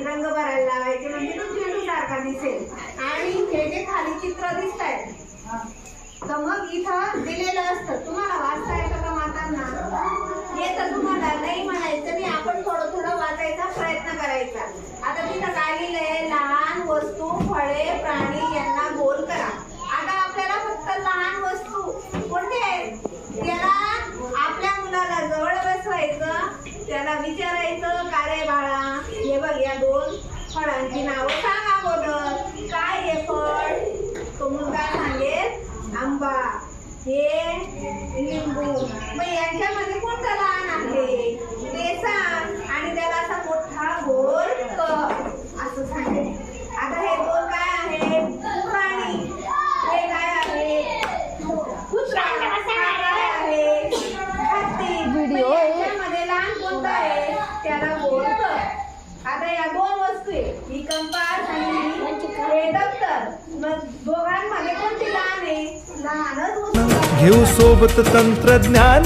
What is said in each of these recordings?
आणि रंग भरायला लावायचे म्हणजे तो चेंडू सारखा दिसेल. आणि हे जे खाली चित्र दिसत आहे तर मग इथं दिलेलं असतं. तुम्हाला वाचता येतं का मातांना? हे तर तुम्हाला नाही म्हणायचं नाही, आपण थोडं थोडं वाचायचा प्रयत्न करायचा. आता तिथं काय लिहिलंय? लहान वस्तू, फळे, प्राणी यांना गोल करा. आता आपल्याला फक्त लहान वस्तू कोणते आहेत त्याला आपल्या मुलाला जवळ बसवायचं, त्याला विचारायचं का रे बाळा हे बघ या दोन फळांची नावं सांग अगोदर. काय हे फळ? तो मुलगा सांगेल आंबा, हे लिंबू. मग यांच्यामध्ये कोणतं लहान आहे ते सांग आणि त्याला असा मोठा गोल कर असं सांगेल. आता हे दोन काय आहेत? प्राणी. हे काय आहे? कुत्रा. काय आहे? हत्ती. याच्यामध्ये लहान कोणतं आहे त्याला गोल कर. आता या दोन वस्तू आहे, ही कंपास आणि हे दप्तर. मग दोघांमध्ये कोणती लहान आहे? लहानच वस्तू. घेऊ सोबत तंत्रज्ञान,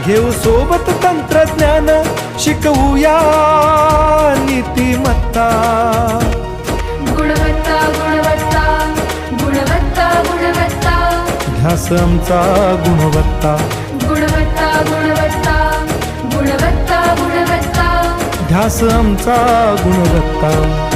घेऊ सोबत तंत्रज्ञान, शिकवूया नीतिमत्ता. गुणवत्ता गुणवत्ता गुणवत्ता गुणवत्ता, ध्यास आमचा गुणवत्ता. गुणवत्ता गुणवत्ता गुणवत्ता गुणवत्ता, ध्यास आमचा गुणवत्ता.